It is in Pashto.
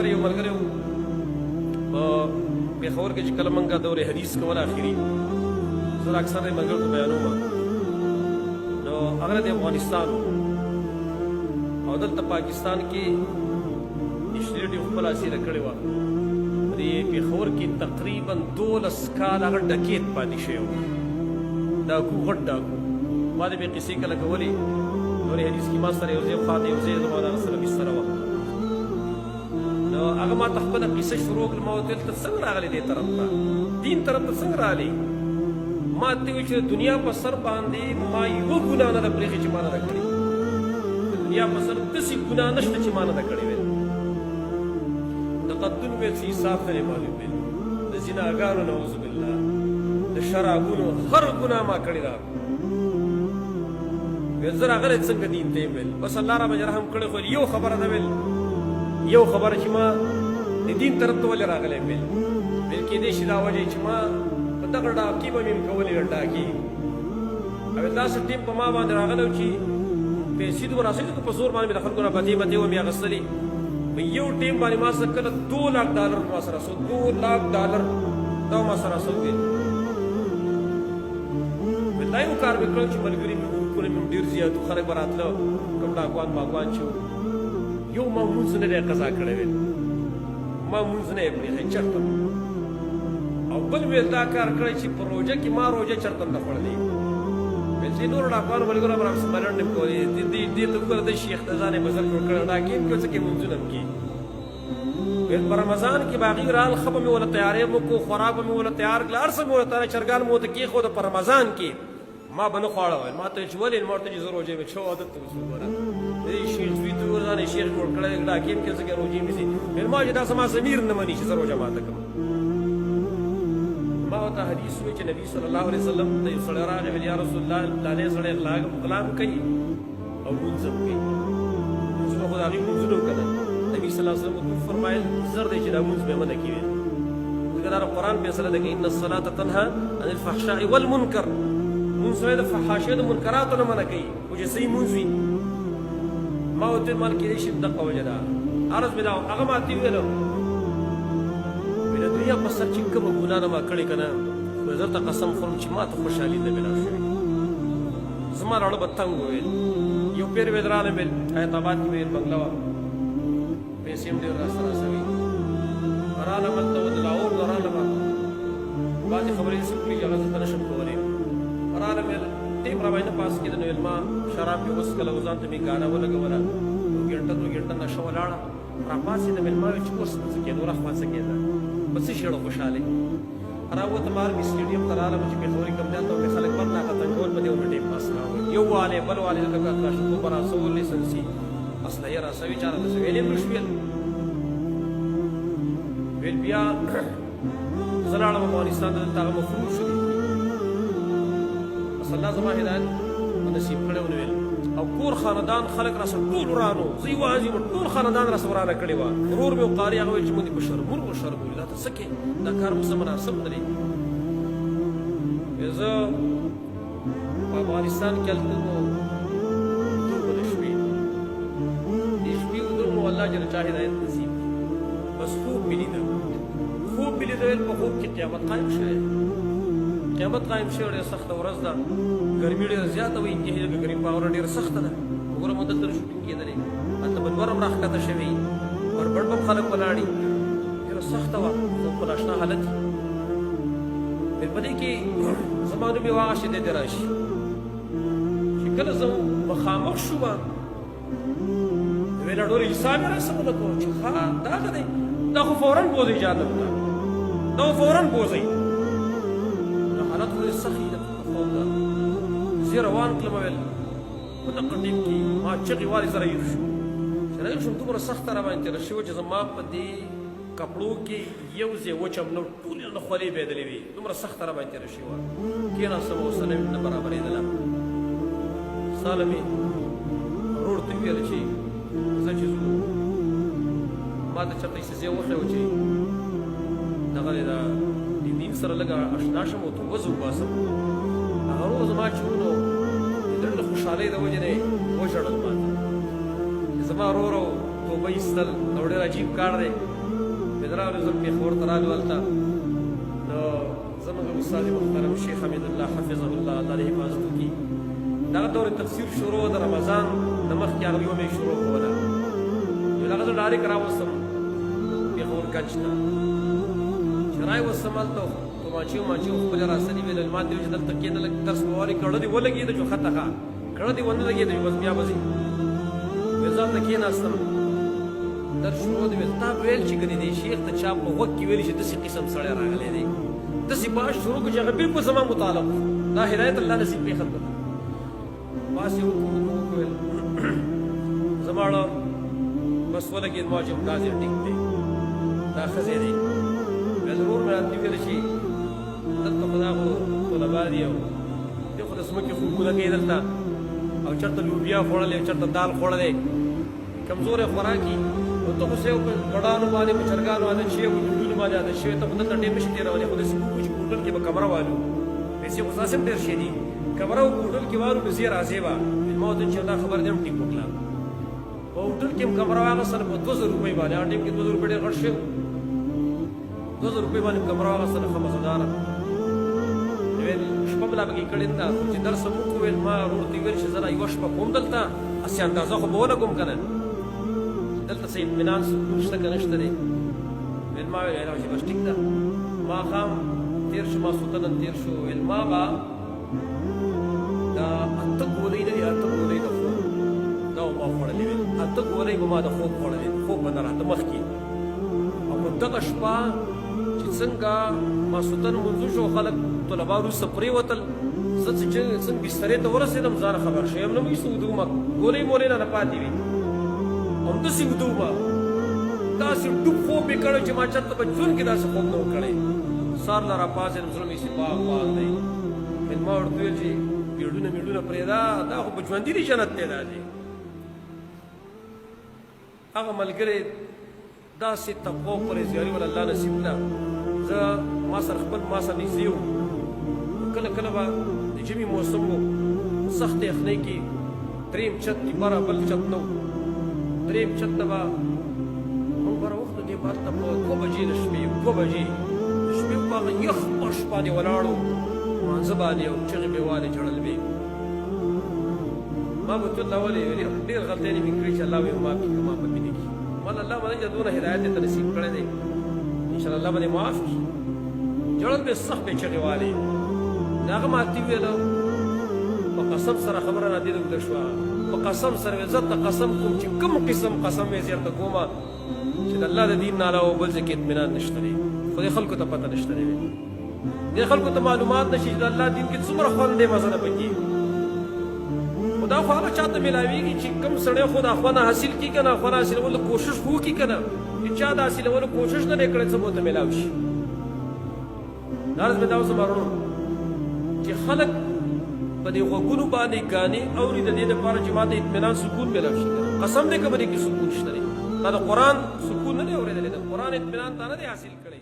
سره یو ملګری و په پېښور کې چې کله موږ دور حدیث کول اخري زه اکثر د ملګرو ته بیانوم نو هغه د افغانستان او دلته پاکستان کې انیشیټیو خپل حاصله کړې وه دې پېښور کې تقریبا 12 کال هغه ډکیت پاتې شوی و ډاکو غټ ډاکو ما د بې قصې کله کولې دور حدیث کې ما سره یو ځای خوا ته یو ځای زما د هغه سره بستره وه نو هغه ما ته خپله قصه شروع کړل ما ورته ویل ته څنګه راغلی دې طرف ته دین طرف ته څنګه راغلی ما ته ویل چې د دنیا په سر باندې ما یوه ګناه نه ده پرېښې چې ما نه ده کړې د دنیا په سر داسې ګناه نشته چې ما نه ده کړې ویل د قتلون ویل چې حساب نه دی معلوم ویل د زناګانو نعوذ بالله د شرابونو هر ګناه ما کړې ده ویل زه راغلی څنګه دین ته یم ویل بس الله را باندې رحم کړی خو یو خبره ده ویل یو خبره چې ما د دین طرف ته ولې راغلی ویل ویل کېدای شي دا وجه چې ما په دغه ډاکې به مې کولې ډاکې او داسې ټیم په ما باندې راغلی و چې پیسې دومره اخېږي که په زور باندې مې د خلکو نه بدې بدې ومې اخیستلې په یو ټیم باندې ما سره کله $2 लाख ما سره سو $2 लाख دا ما سره سو ویل ویل دا یو کار مې کړی چې ملګري مې ګروپونه مې ډېر زیات و خلک به راتله کوم ډاکوان ماګوان چې یو ما مونځ نه دی قضا کړی ویل ما مونځ نه یې پرېښی چېرته او بل ویل دا کار کړی چې په روژه کې ما روژه چېرته نه خوړلې ویل چې نورو ډاکوانو ملګرو به راسره ملنډې م کولې دې ته وګوره د شیخ د ځان یې بزر جوړ کړی ډاکې م کړو څه کې مونځونه م کېږي ویل په رمضان کې باغي رال ښه به مې ورله تیارې م وکړو خوراک به مې ورله تیار کړل هر څه مې ورله تیار چرګان مې ورته کېښوده په رمضان کې ما به نه خواړه ویل ما ته ویل چې ولې ما ورته چې زه روژه مې څه عادت ته اوس وګوره شیخ زوی ته وګوره ځان یې شیخ جوړ کړی ډاکې م کې څه کې روژې مې ځي ویل ما چې دا زما ضمیر نه مني چې زه روژه ماته کړم ما ورته حدیث وایي چې نبي صلی الله علیه وسلم ته یو سړی راغی ویل یا رسول الله فلانی سړی غلام کوي او لمونځ هم کوي لمونځ به خو د هغې لمونځونه و که نه نبي صلی الله علیه وسلم ورته وفرمایل زر دی چې دا لمونځ به یې منع کړي ځکه دا د قرآن فیصله ده که ان الصلاة تنهى عن الفحشاء والمنکر لمونځ سړی د فحاشۍ د منکراتو نه منع کوي خو چې صحیح لمونځ وي ما ورته ویل مال کېدای شي دقه وجه ده عرض مې دا هغه ما ته وویله د دنیا په سر چې کومه ګناه نه ما کړې که نه خو زه درته قسم خورم چې ما ته خوشحالي نه مېلاو شوې زما راړه به تنګ وویل یو پیر ویل رالم ویل حیات آباد کې ویل بنګله وه پیسې هم ډېر راسره رسوي رالم هلته و د لاهور نه رالم بعضې خبرې داسې کړي چې هغه زه ته نه شم کولی رالم ویل ټیم را باندې نه پاس کېده نو ویل ما شراب مې وڅښله او ځان ته مې ګاډه ولګوله 2 ګنټه نشه ولاړه را پاڅېدم ویل ما ویل چې اوس څه کېدو راخوا څه کېده په څه شي ډېره خوشحالۍ راووتم آرمي سټېډیم ته رالم چې پېښوري کوم ځای ته مې خلک بل ناقتنګول په دې ونه ټیم پاس راوړل یو والی بل والی لکه کلاشینکوف به راسول لیسنسي اسلحې راسوي چا راته څه ویل یې نه شو ویل بیا زه لاړم افغانستان ته دلته هغه مفروض شو بس الله زما هدایت نصیب کړی و نو ویل او کور خاندان خلک راسره ټول ورانو زه یوازې وم ټول خاندان راسره ورانه کړې وه ورور مې و قاري هغه ویل چې موږ دې په شرمونو وشرموي دا ته څه کې دا کار مو څه مناسب نه دی زه په افغانستان کې هلته نو دومره د شپې ودرو نو الله جل چا هدایت نصیب بس خوب مې لیده ویل په خوب کې قیامت قایم شوی قیامت قایم شوی ډېره سخته ورځ ده ګرمي ډېره زیاته وي انتهایي لکه ګرمي پاوره ډېره سخته ده وګوره مو دلته شوټینګ کېدلی هلته به 2 هم راښکته شوي پر بڼ به خلک ولاړي ډېره سخته وه خو ناشنا حالت ویل په دې کې زما نوم یو هغه شی دی راشي چې کله زه مخامخ شوم ویل ډېر حساب یې راسره ونه کوم چې ښه دا څه دی دا خو فورا بوځئ جهنم ته دا خو فورا بوځئ نو حالت خو ډېر سخت ده خوب ده زه روان کړم ویل په دغه ټیم کې ما چغې والې سره هېر شو چې راغلی شوم دومره سخته را باندې تېره شوې چې زما په دې کپړو کې یو ځای وچم نه ټولې نه خولې بهېدلې وې دومره سخته را باندې تېره شوې وه کېناستم حوصله مې نه برابرېدله ساله مې ورور ته وویل چې زه چې ځو ما ته چېرته یې ځای وښی و چې دغه دی د دین سره لږ اشنا شم او توبه زه وباسم هغه ورو زما چې و نو د زړه له خوشحالۍ د وجې نه یې وژړل ما ته زما ورور او توبه ایستل او ډېر عجیب کار دی چې راغلو زه پېښور ته راغلو هلته نو زموږ استاد محترم شیخ حمید الله حفظه الله الله دې حفاظت وکړي دغه دور تفسیر شروع د رمضان نه مخکې هغه یوم یې شروع کوله نو هغه زه ډایرکټ راوستم پېښور کچ ته چې راوستم هلته تومانچې ومانچې خپلې راسنې ویل ما ته ویل چې دلته کښېنه لږ درس به ووایې کړه دې ولګېده چې ښه ښه کړه دې ونه لګېده بس بیا به ځي ویل زه هلته کښېناستم درس شروع دی ویل تا ویل چې که دې شیخ ته چا په غوږ کې ویلي چې داسې قسم سړی راغلی دی داسې باش شروع کړو چې هغه بلکل زما مطالب دا هدایت الله نصیب پېښه کړه باس یې وویل زما اړه بس ولګېد ما چې دا ځای ټیک دی دا ښځی دی ویل ورور مې راته ویل چې دلته خو دا خو طلبا دي او دې خو د ځمکې خوبونه کوي دلته او چېرته لوبیا خوړلی او چېرته دال خوړلی کمزوری خوراکي او ته خو یو په ګډانو باندې په چرګانو عادت شوې او ډوډونو باندې عادت شوې ته خو دلته ټیم نشي تېرولی خو داسې وکړو چې په هوټل کې به کمره والو پیسې خو ستاسې هم ډېر ښې دي کمره او په هوټل کې والو نو زه یې راضي وه ما ورته چې دا خبره دې هم ټیک وکړه په هوټل کې هم کمره واخیستله په 2000 روپۍ باندې هغه ټیم کې 2000 روپۍ ډېر غټ شوی 2000 روپۍ باندې کمره واخیستله ښه مزهداره ویل شپه به لا پکې کړې ده چې درس هم وکړو ویل ما ورور ته ویل چې زه یوه شپه کوم دلته هسې اندازه خو به ولګوم که نه دلته څه اطمینان سکون شته که نشته دی ویل ما ویل چې بس ټیک ده ماښام تېر شو ماسخوتن تېر شو ویل ما به دا 8 ګولۍ نه دي 8 ګولۍ د خوب دا به ما خوړلې ویل 8 ګولۍ به ما د خوب خوړلې خوب به نه راته مخکې او په دغه شپه چې څنګه ماسخوتن منځو شو خلک طلبا وروسته پرېوتل زه څنګه بسترې ته ورسېدم ځان خبر شوم نه مې څه ودومه ګولۍ مولۍ نه پاتې وي همداسې ودومه داسې ډوب خوب یې کړی چې ما چېرته په ژوند کې داسې خوب نه و کړی سهار له راپاڅېدم زړه مې پاک پاک دی ما ورته ویل چې میړونه میړونه پرېږده دا خو په ژوندي دی جنت دی دا دی هغه ملګری داسې تقوا او پرهیزګاري ول الله نصیب کړه زه ما سره خپل ما سره نږدې و کله کله به د ژمي موسم و سخت یخنۍ کې درېیم چت کې بره بل چت نه و درېیم چت ته به موږ بره وخت دې به هلته په 2 بجې د شپې 2 بجې د شپې په هغه یخ پش باندې ولاړ و مانځه باندې او چغې مې والې جړل وې ما به ورته الله ولې ډېر غلطیانې مې کړې چې الله ویل معاف کړي ما په مینې کړي مال الله باندې چې دونه هدایت یې ته نصیب کړی دی انشاءالله الله باندې معاف کړي جړل مې سخت مې چغې والې د هغه ما ورته وویله په قسم سره خبره را دې اوږده شوه په قسم سره مې زه ته قسم کوم چې کوم قسم قسم مې زه درته کومه چې د الله د دین نه علاوه بل ځای کې اطمینان نشته دی خو دې خلکو ته پته نشته دی دې خلکو ته معلومات نشي چې د الله دین کې څومره خوند دی مزه نه پکې خو دا خو هغه چا ته میلاویږي چې کوم سړی خو د اخوانه حاصل کړي که نه اخوانه حاصلولو کوشش خو وکړي که نه چې چا د حاصلولو کوشش نه دی کړی څه به ورته میلاو شي دا ورځ مې دا اوس مارونو چې خلک په دې غوږونو باندې ګانې اوري د دې دپاره چې ما ته اطمینان سکون میلاو شي قسم دی که په دې کې سکون شته دی دا د قرآن سکون نه دی اورېدلی د قرآن اطمینان تا نه دی حاصل کړی